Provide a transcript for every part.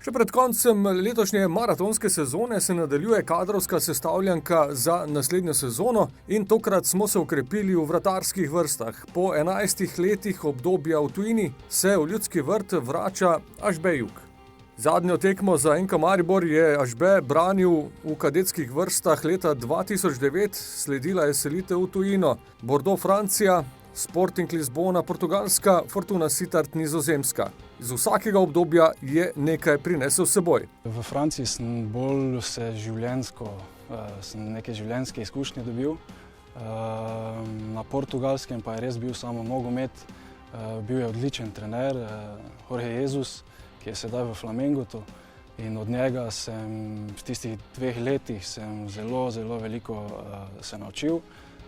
Še pred koncem letošnje maratonske sezone se nadaljuje kadrovska sestavljanka za naslednjo sezono in tokrat smo se okrepili v vratarskih vrstah. Po 11 letih obdobja v tujini se v Ljudski vrt vrača Ažbe Jug. Zadnjo tekmo za NK Maribor je Ažbe branil v kadetskih vrstah leta 2009, sledila je selitev v tujino. Bordeaux, Francija, Sporting Lizbona, Portugalska, Fortuna Sittard, Nizozemska. Iz vsakega obdobja je nekaj prinesel s seboj. V Franciji sem bolj sem neke življenjske izkušnje dobil. Na Portugalskem pa je res bil samo nogomet. Bil je odličen trener, Jorge Jesus, ki je sedaj v Flamengutu. In od njega sem v tistih 2 letih zelo veliko se naučil.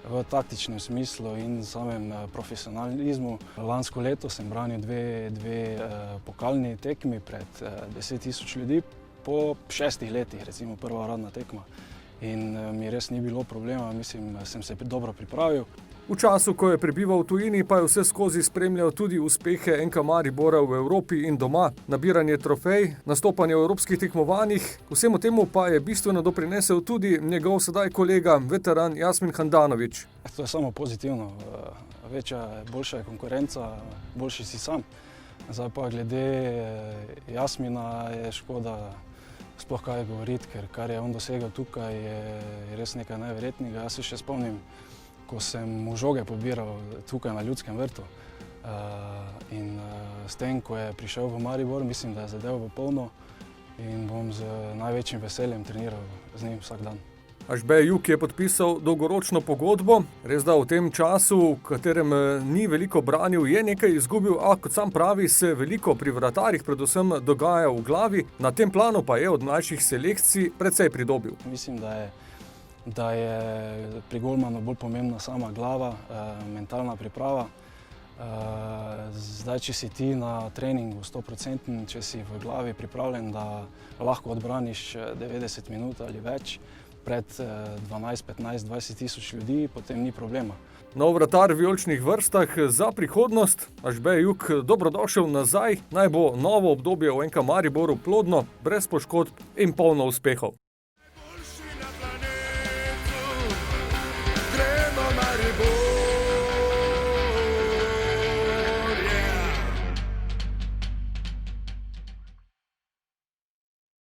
V taktičnem smislu in samem profesionalizmu. Lansko leto sem branil dve pokalni tekmi pred 10.000 ljudi, po 6 letih, recimo prva uradna tekma. In mi res ni bilo problema, mislim, sem se dobro pripravil. V času, ko je prebival v tujini, pa je vse skozi spremljal tudi uspehe NK Maribora v Evropi in doma, nabiranje trofej, nastopanje v evropskih tekmovanjih. Vsemu temu pa je bistveno doprinesel tudi njegov sedaj kolega, veteran Jasmin Handanović. To je samo pozitivno. Boljša je konkurenca, boljši si sam. Zdaj pa glede Jasmina je škoda sploh kaj govoriti, ker kar je on dosegel tukaj je res nekaj najverjetnega. Jaz se še spomnim, ko sem mu žoge pobiral tukaj na Ljudskem vrtu. In s tem, ko je prišel v Maribor, mislim, da je zadev v polno in bom z največjim veseljem treniral z njim vsak dan. Ažbe Jug je podpisal dolgoročno pogodbo, res da v tem času, v katerem ni veliko branil, je nekaj izgubil, a kot sam pravi, se veliko pri vratarjih predvsem dogaja v glavi, na tem planu pa je od mlajših selekcij precej pridobil. Mislim, da je pri golmanu bolj pomembna sama glava, mentalna priprava. Zdaj, če si ti na treningu 100%, če si v glavi pripravljen, da lahko odbraniš 90 minut ali več pred 12, 15, 20 tisoč ljudi, potem ni problema. Nov vratar v vijoličnih vrstah za prihodnost. Ažbe Jug, dobrodošel nazaj. Naj bo novo obdobje v NK Mariboru plodno, brez poškodb in polno uspehov.